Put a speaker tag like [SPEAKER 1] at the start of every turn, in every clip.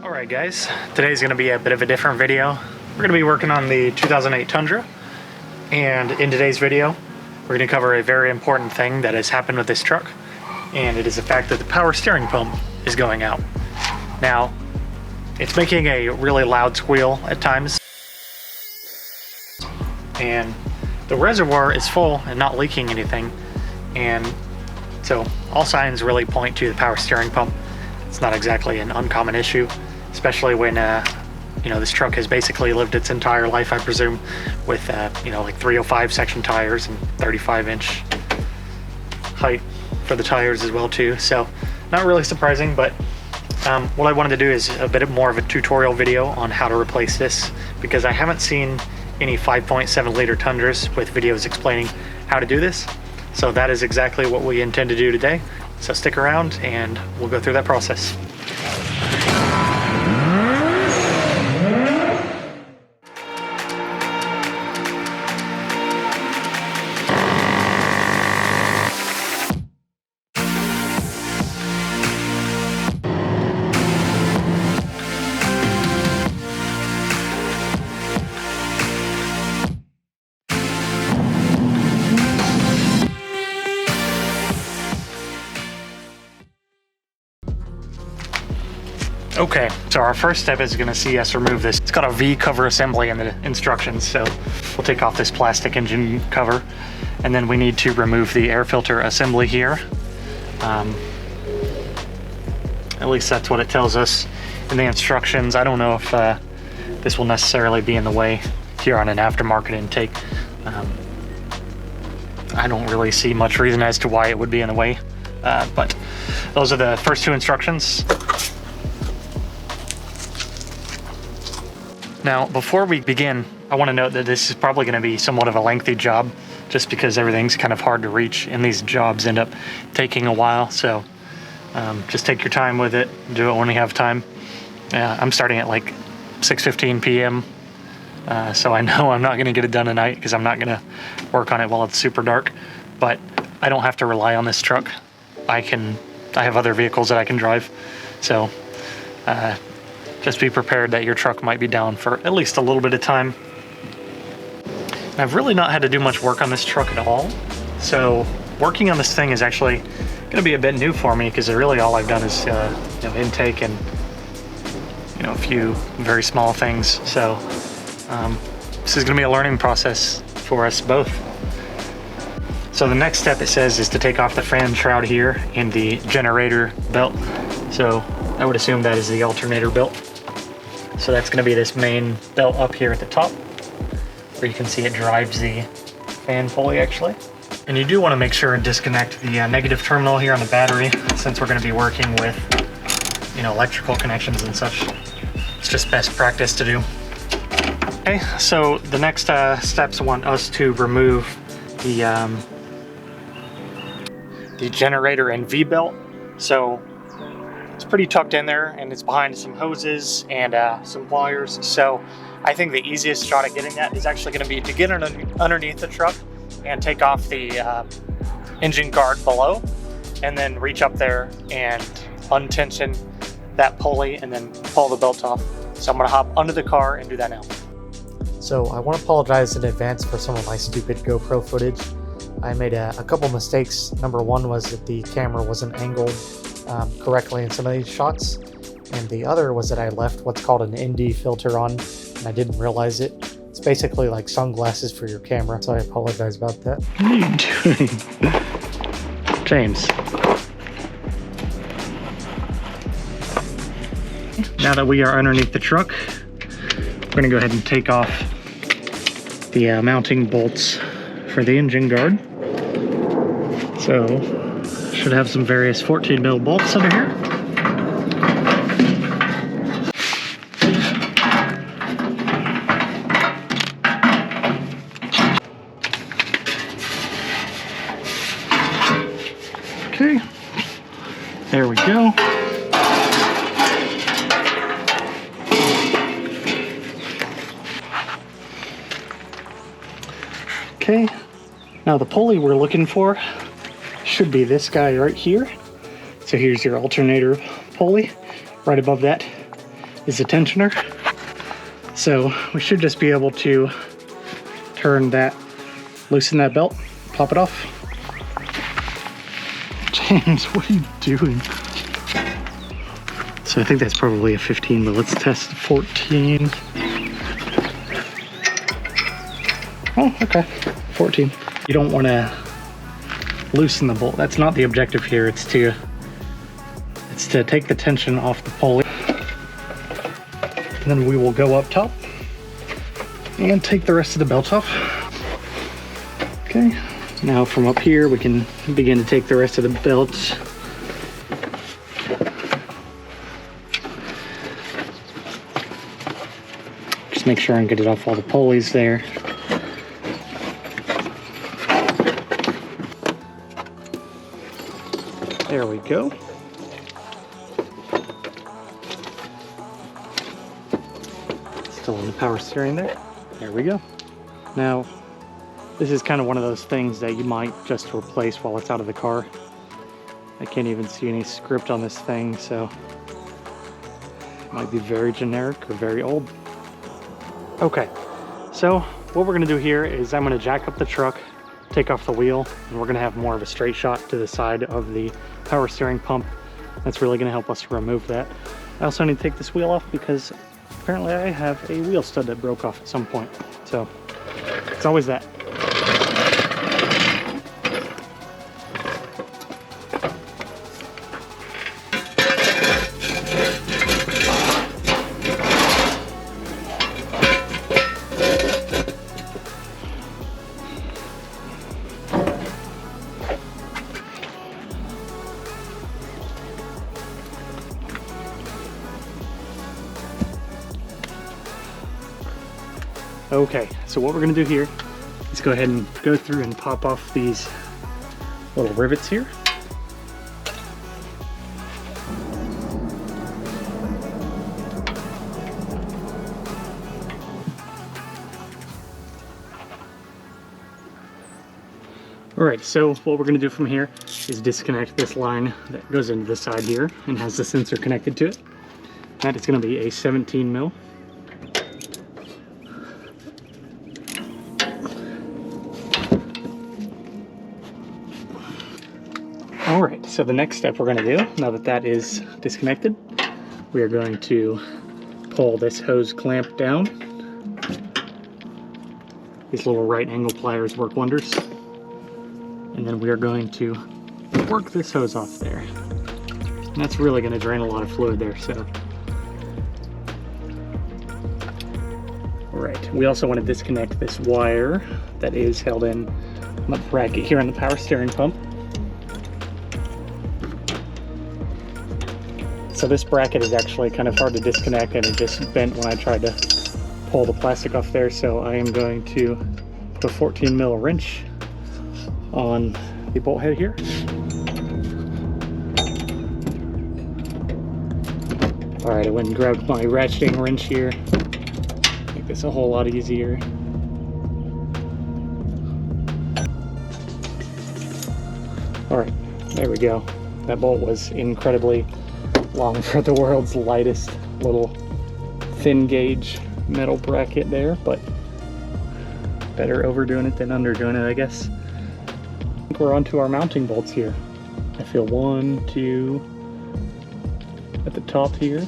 [SPEAKER 1] Alright guys, today's going to be a bit of a different video. We're going to be working on the 2008 Tundra, and in today's video we're going to cover a very important thing that has happened with this truck, and it is the fact that the power steering pump is going out. Now, it's making a really loud squeal at times, and the reservoir is full and not leaking anything, and so all signs really point to the power steering pump. It's not exactly an uncommon issue, especially when you know, this truck has basically lived its entire life, I presume, with you know, like 305 section tires and 35-inch height for the tires as well too. So not really surprising, but what I wanted to do is a bit more of a tutorial video on how to replace this, because I haven't seen any 5.7 liter Tundras with videos explaining how to do this. So that is exactly what we intend to do today. So stick around and we'll go through that process. Okay, so our first step is going to see us remove this. It's got a V cover assembly in the instructions, so we'll take off this plastic engine cover, and then we need to remove the air filter assembly here. At least that's what it tells us in the instructions. I don't know if this will necessarily be in the way here on an aftermarket intake. I don't really see much reason as to why it would be in the way, but those are the first two instructions. Now, before we begin, I want to note that this is probably going to be somewhat of a lengthy job, just because everything's kind of hard to reach and these jobs end up taking a while. So just take your time with it, do it when you have time. I'm starting at like 6:15 p.m. So I know I'm not going to get it done tonight, because I'm not going to work on it while it's super dark. But I don't have to rely on this truck. I have other vehicles that I can drive. So just be prepared that your truck might be down for at least a little bit of time. And I've really not had to do much work on this truck at all. So working on this thing is actually going to be a bit new for me, because really all I've done is you know, intake and a few very small things. So this is going to be a learning process for us both. So the next step, it says, is to take off the fan shroud here and the generator belt. So I would assume that is the alternator belt. So that's going to be this main belt up here at the top, where you can see it drives the fan pulley actually. And you do want to make sure and disconnect the negative terminal here on the battery, since we're going to be working with, you know, electrical connections and such. It's just best practice to do. Okay, so the next steps want us to remove the generator and V-belt. So it's pretty tucked in there, and it's behind some hoses and some wires. So I think the easiest shot at getting that is actually going to be to get underneath the truck and take off the engine guard below, and then reach up there and untension that pulley and then pull the belt off. So I'm going to hop under the car and do that now. So I want to apologize in advance for some of my stupid GoPro footage. I made a couple mistakes. Number one was that the camera wasn't angled correctly in some of these shots, and the other was that I left what's called an ND filter on, and I didn't realize it. It's basically like sunglasses for your camera, so I apologize about that. What are you doing? James. Now that we are underneath the truck, we're going to go ahead and take off the mounting bolts for the engine guard. So should have some various 14 mil bolts under here. Okay, there we go. Okay, now the pulley we're looking for should be this guy right here. So here's your alternator pulley. Right above that is a tensioner. So we should just be able to turn that, loosen that belt, pop it off. James, what are you doing? So I think that's probably a 15, but let's test 14. Oh, okay, 14. You don't want to loosen the bolt. That's not the objective here. It's to take the tension off the pulley. And then we will go up top and take the rest of the belt off. Okay, now from up here we can begin to take the rest of the belt. Just make sure and get it off all the pulleys there. There we go. Still on the power steering there. There we go. Now, this is kind of one of those things that you might just replace while it's out of the car. I can't even see any script on this thing, so it might be very generic or very old. Okay, so what we're gonna do here is I'm gonna jack up the truck, take off the wheel, and we're gonna have more of a straight shot to the side of the power steering pump. That's really gonna help us remove that. I also need to take this wheel off because apparently I have a wheel stud that broke off at some point. So it's always that. Okay, so what we're gonna do here is go ahead and go through and pop off these little rivets here. All right, so what we're gonna do from here is disconnect this line that goes into the side here and has the sensor connected to it. That is gonna be a 17 mil. All right, so the next step we're going to do, now that that is disconnected, we are going to pull this hose clamp down. These little right angle pliers work wonders. And then we are going to work this hose off there. And that's really going to drain a lot of fluid there, so. All right, we also want to disconnect this wire that is held in the bracket here on the power steering pump. So this bracket is actually kind of hard to disconnect, and it just bent when I tried to pull the plastic off there. So I am going to put a 14 mil wrench on the bolt head here. All right, I went and grabbed my ratcheting wrench here. Make this a whole lot easier. All right, there we go. That bolt was incredibly long for the world's lightest little thin gauge metal bracket there, but better overdoing it than underdoing it, I guess. I think we're onto our mounting bolts here. I feel 1, 2 at the top here.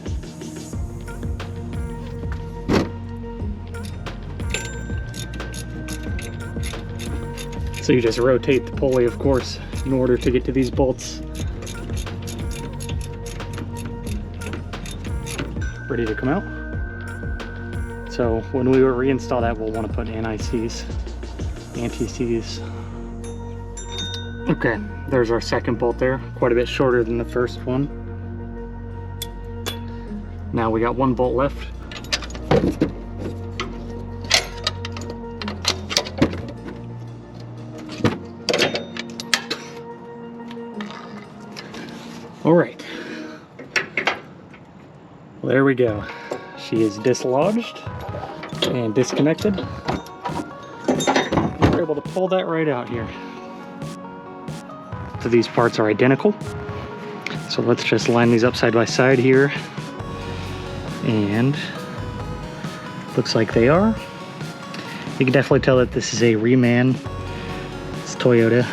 [SPEAKER 1] So you just rotate the pulley, of course, in order to get to these bolts. Ready to come out. So when we reinstall that, we'll want to put anti-seize. Okay, there's our second bolt there, quite a bit shorter than the first one. Now we got one bolt left. All right. Well, there we go. She is dislodged and disconnected. We're able to pull that right out here. So these parts are identical. So let's just line these up side by side here. And looks like they are. You can definitely tell that this is a reman. It's Toyota.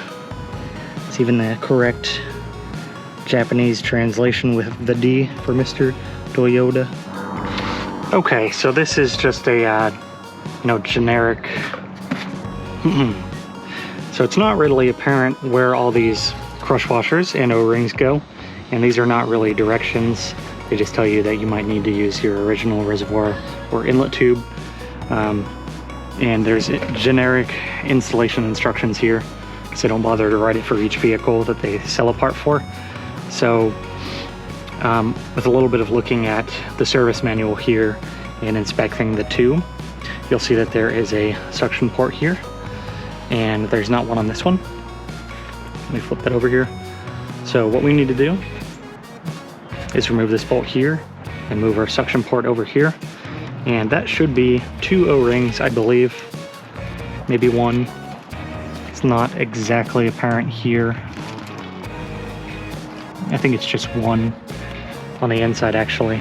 [SPEAKER 1] It's even the correct Japanese translation with the D for Mr. Toyota. Okay, so this is just a generic. So it's not really apparent where all these crush washers and O-rings go, and these are not really directions. They just tell you that you might need to use your original reservoir or inlet tube. And there's generic installation instructions here, because they don't bother to write it for each vehicle that they sell a part for. So with a little bit of looking at the service manual here and inspecting the two, you'll see that there is a suction port here, and there's not one on this one. Let me flip that over here. So what we need to do is remove this bolt here and move our suction port over here. And that should be 2 O-rings, I believe. Maybe 1. It's not exactly apparent here. I think it's just 1 on the inside, actually.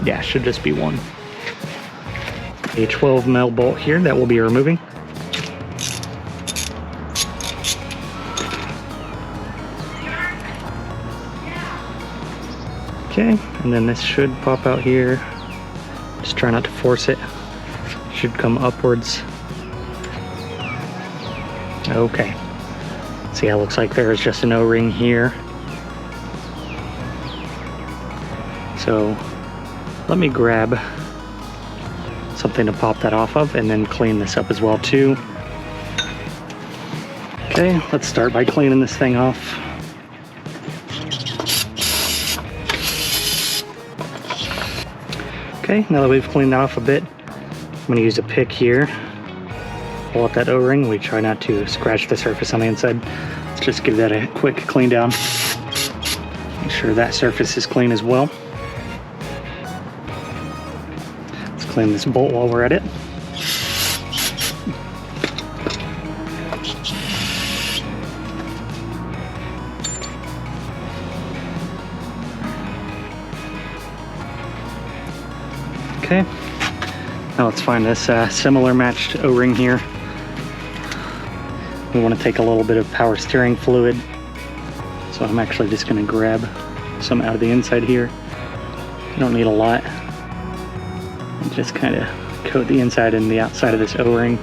[SPEAKER 1] Yeah, should just be 1. A 12 mil bolt here that we'll be removing. Okay, and then this should pop out here. Just try not to force it. Should come upwards. Okay. See how it looks like there's just an O-ring here. So let me grab something to pop that off of and then clean this up as well too. Okay, let's start by cleaning this thing off. Okay, now that we've cleaned that off a bit, I'm going to use a pick here. Pull out that O-ring. We try not to scratch the surface on the inside. Let's just give that a quick clean down. Make sure that surface is clean as well. Let's clean this bolt while we're at it. Okay, now let's find this similar matched O-ring here. We want to take a little bit of power steering fluid, so I'm actually just going to grab some out of the inside here. You don't need a lot. And just kind of coat the inside and the outside of this O-ring.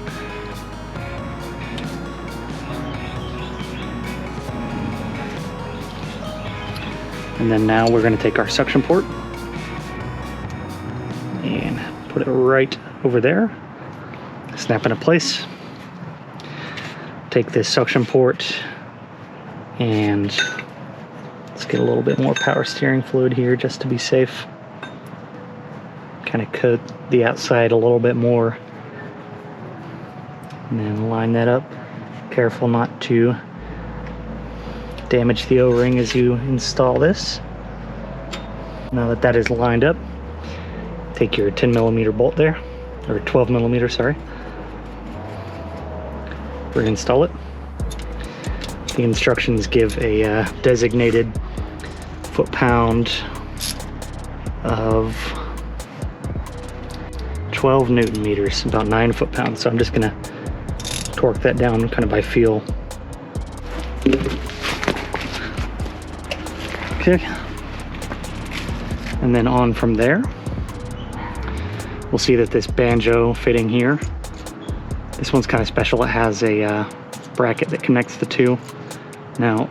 [SPEAKER 1] And then now we're going to take our suction port and put it right over there. Snap into place. Take this suction port and let's get a little bit more power steering fluid here just to be safe. Kind of coat the outside a little bit more and then line that up. Careful not to damage the O-ring as you install this. Now that that is lined up, take your 10 millimeter bolt there, or 12 millimeter, sorry. Reinstall it. The instructions give a designated foot-pound of 12 Newton meters, about 9 foot-pounds. So I'm just gonna torque that down kind of by feel. Okay. And then on from there, we'll see that this banjo fitting here, this one's kind of special. It has a bracket that connects the two. Now,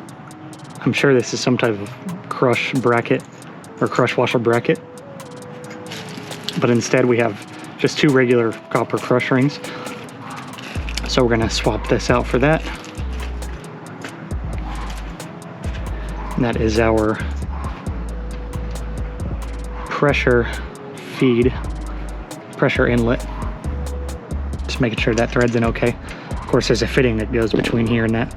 [SPEAKER 1] I'm sure this is some type of crush bracket or crush washer bracket, but instead we have just 2 regular copper crush rings. So we're going to swap this out for that. And that is our pressure feed, pressure inlet. Just making sure that threads in okay. Of course, there's a fitting that goes between here and that.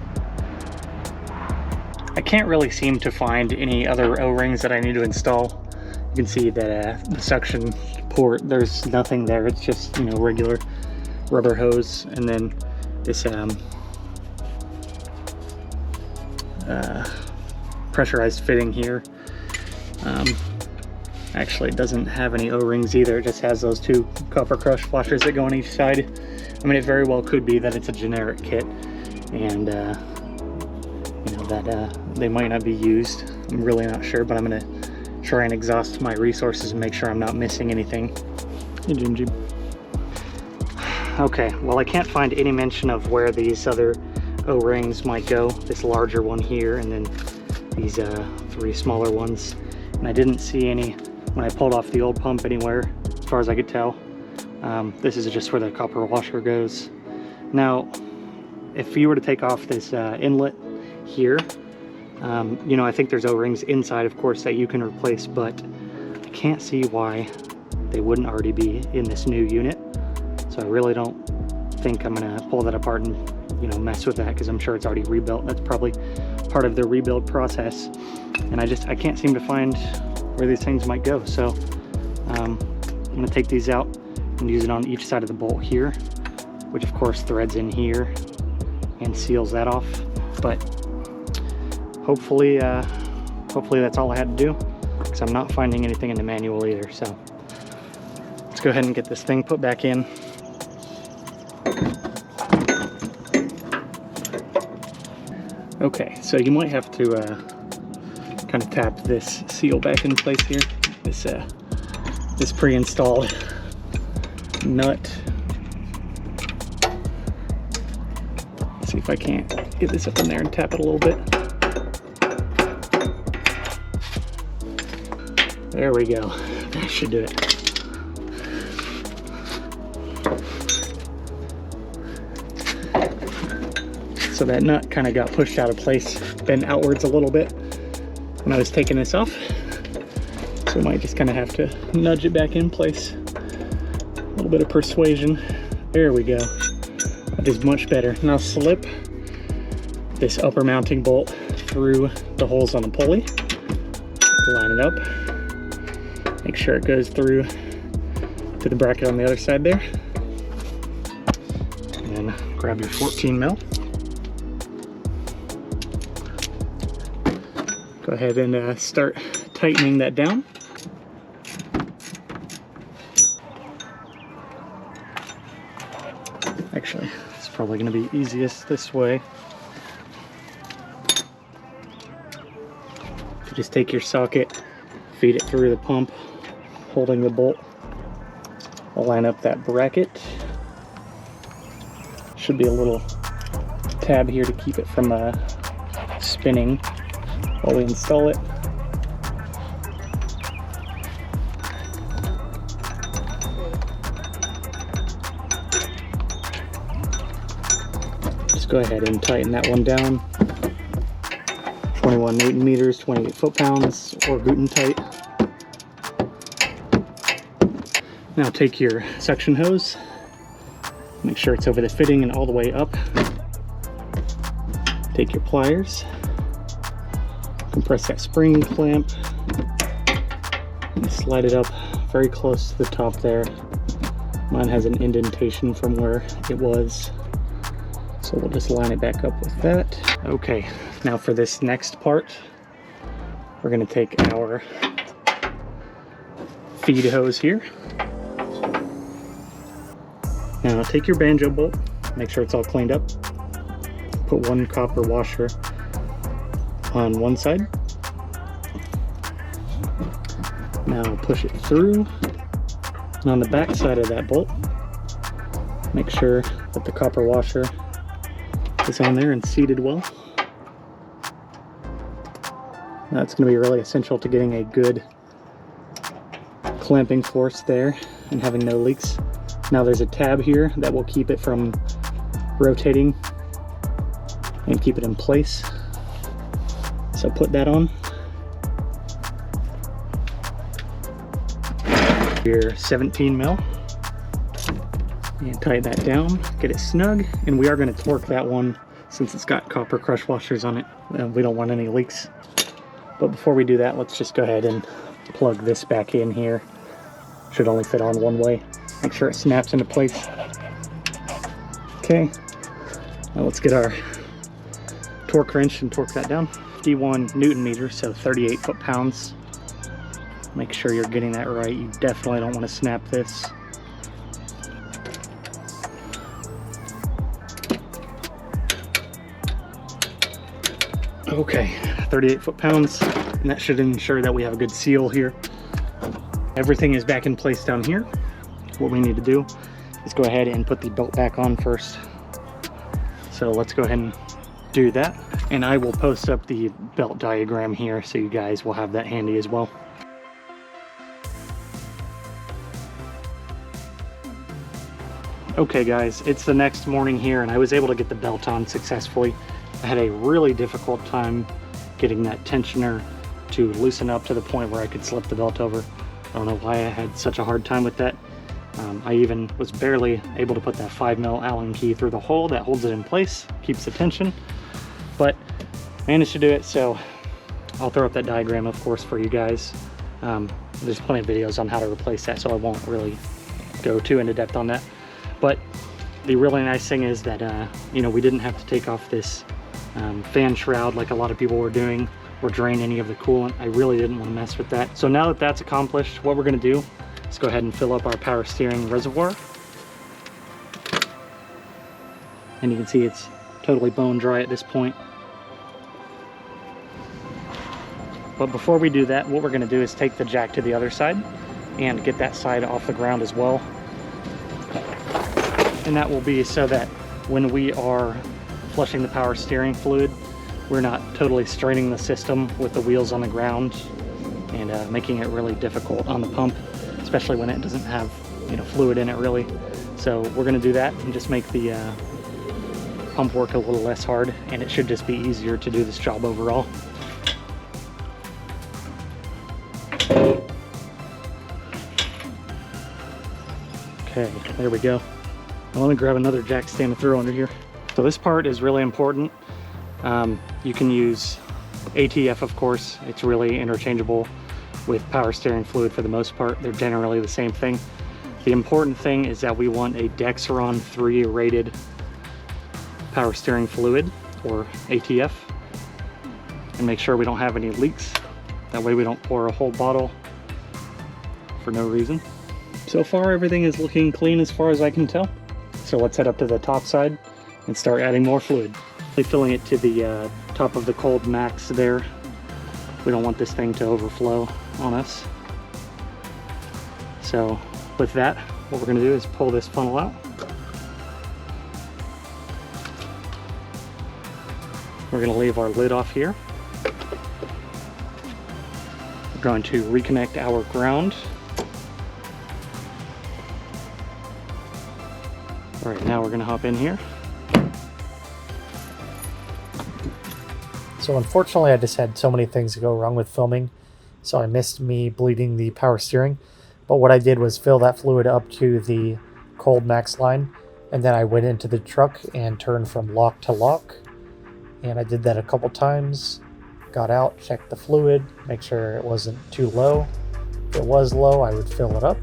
[SPEAKER 1] I can't really seem to find any other O-rings that I need to install. You can see that the suction port, there's nothing there. It's just, you know, regular rubber hose, and then this pressurized fitting here. Actually, it doesn't have any O-rings either. It just has those two copper crush washers that go on each side. I mean, it very well could be that it's a generic kit, and you know, that they might not be used. I'm really not sure, but I'm gonna try and exhaust my resources and make sure I'm not missing anything. Hey, Jim Jim. Okay, well, I can't find any mention of where these other O-rings might go. This larger one here, and then these 3 smaller ones. And I didn't see any when I pulled off the old pump anywhere, as far as I could tell. This is just where the copper washer goes. Now, if you were to take off this inlet here, you know, I think there's O-rings inside, of course, that you can replace, but I can't see why they wouldn't already be in this new unit. So I really don't think I'm gonna pull that apart and, you know, mess with that, because I'm sure it's already rebuilt. That's probably part of the rebuild process. And I can't seem to find where these things might go. So I'm gonna take these out and use it on each side of the bolt here, which of course threads in here and seals that off. But hopefully that's all I had to do, because I'm not finding anything in the manual either. So let's go ahead and get this thing put back in. Okay, so you might have to kind of tap this seal back in place here. This pre-installed nut. Let's see if I can't get this up in there and tap it a little bit. There we go. That should do it. So that nut kind of got pushed out of place, bent outwards a little bit when I was taking this off. So I might just kind of have to nudge it back in place. A little bit of persuasion. There we go. That is much better. Now slip this upper mounting bolt through the holes on the pulley. Line it up. Make sure it goes through to the bracket on the other side there. And then grab your 14 mil. Go ahead and start tightening that down. Actually, it's probably going to be easiest this way. You just take your socket, feed it through the pump, holding the bolt, line up that bracket. Should be a little tab here to keep it from spinning while we install it. Just go ahead and tighten that one down. 21 Newton meters, 28 foot-pounds, or Guten tight. Now take your suction hose, make sure it's over the fitting and all the way up. Take your pliers, compress that spring clamp, and slide it up very close to the top there. Mine has an indentation from where it was, so we'll just line it back up with that. Okay, now for this next part, we're going to take our feed hose here. Now take your banjo bolt, make sure it's all cleaned up. Put one copper washer on one side. Now push it through, and on the back side of that bolt, make sure that the copper washer is on there and seated well. That's going to be really essential to getting a good clamping force there and having no leaks. Now there's a tab here that will keep it from rotating and keep it in place. So put that on. Your 17 mil. And tighten that down, get it snug, and we are going to torque that one since it's got copper crush washers on it. We don't want any leaks. But before we do that, let's just go ahead and plug this back in here. Should only fit on one way. Make sure it snaps into place. Okay, now let's get our torque wrench and torque that down. 51 Newton meters, so 38 foot-pounds. Make sure you're getting that right. You definitely don't want to snap this. Okay, 38 foot-pounds, and that should ensure that we have a good seal here. Everything is back in place down here. What we need to do is go ahead and put the belt back on first. So let's go ahead and do that. And I will post up the belt diagram here so you guys will have that handy as well. Okay guys, it's the next morning here and I was able to get the belt on successfully. I had a really difficult time getting that tensioner to loosen up to the point where I could slip the belt over. I don't know why I had such a hard time with that. I even was barely able to put that 5mm Allen key through the hole that holds it in place, keeps the tension, but managed to do it. So I'll throw up that diagram, of course, for you guys. There's plenty of videos on how to replace that, so I won't really go too into depth on that. But the really nice thing is that, you know, we didn't have to take off this fan shroud like a lot of people were doing, or drain any of the coolant. I really didn't want to mess with that. So now that that's accomplished, what we're going to do is go ahead and fill up our power steering reservoir. And you can see it's totally bone dry at this point. But before we do that, what we're going to do is take the jack to the other side and get that side off the ground as well. And that will be so that when we are flushing the power steering fluid, we're not totally straining the system with the wheels on the ground and making it really difficult on the pump, especially when it doesn't have, you know, fluid in it really. So we're going to do that and just make the pump work a little less hard, and it should just be easier to do this job overall. Okay, there we go. I want to grab another jack stand to throw under here. So this part is really important. You can use ATF, of course. It's really interchangeable with power steering fluid for the most part. They're generally the same thing. The important thing is that we want a Dexron 3 rated power steering fluid, or ATF, and make sure we don't have any leaks. That way we don't pour a whole bottle for no reason. So far everything is looking clean as far as I can tell. So let's head up to the top side and start adding more fluid. Filling it to the top of the cold max there. We don't want this thing to overflow on us. So with that, what we're going to do is pull this funnel out. We're going to leave our lid off here. We're going to reconnect our ground. All right, now we're going to hop in here. So unfortunately, I just had so many things go wrong with filming, so I missed me bleeding the power steering. But what I did was fill that fluid up to the cold max line, and then I went into the truck and turned from lock to lock. And I did that a couple times, got out, checked the fluid, make sure it wasn't too low. If it was low, I would fill it up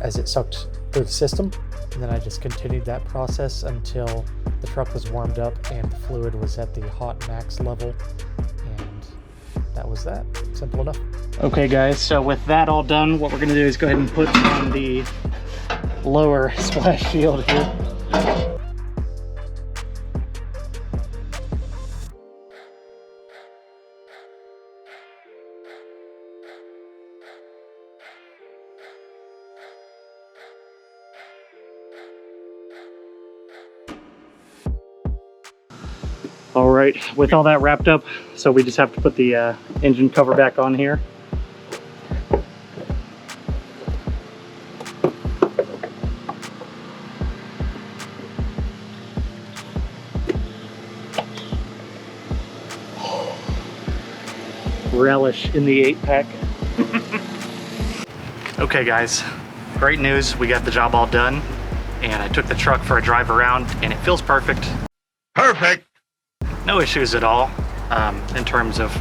[SPEAKER 1] as it sucked through the system. And then I just continued that process until the truck was warmed up and the fluid was at the hot max level. And that was that. Simple enough. Okay guys, so with that all done, what we're going to do is go ahead and put on the lower splash shield here. All right, with all that wrapped up, so we just have to put the engine cover back on here. Relish in the 8-pack. Okay guys, great news. We got the job all done, and I took the truck for a drive around, and it feels perfect.
[SPEAKER 2] Perfect!
[SPEAKER 1] No issues at all in terms of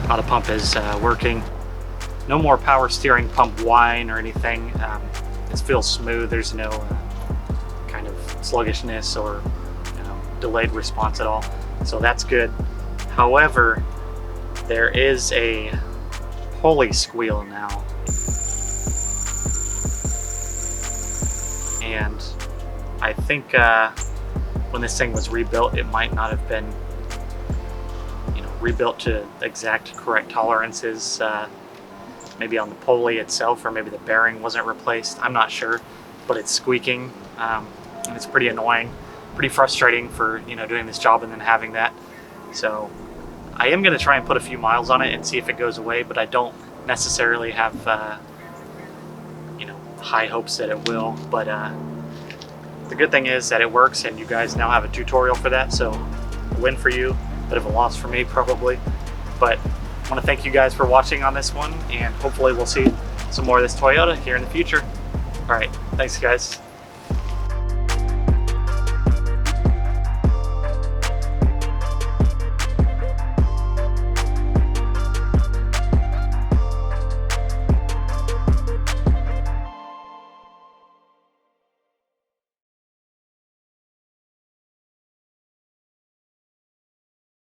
[SPEAKER 1] how the pump is working. No more power steering pump whine or anything. It feels smooth. There's no kind of sluggishness or delayed response at all. So that's good. However, there is a pulley squeal now and I think when this thing was rebuilt, it might not have been, you know, rebuilt to exact correct tolerances. Maybe on the pulley itself, or maybe the bearing wasn't replaced. I'm not sure, but it's squeaking, and it's pretty annoying, pretty frustrating for, you know, doing this job and then having that. So I am going to try and put a few miles on it and see if it goes away, but I don't necessarily have, you know, high hopes that it will. But the good thing is that it works, and you guys now have a tutorial for that. So a win for you, bit of a loss for me probably. But I want to thank you guys for watching on this one, and hopefully we'll see some more of this Toyota here in the future. All right, thanks guys.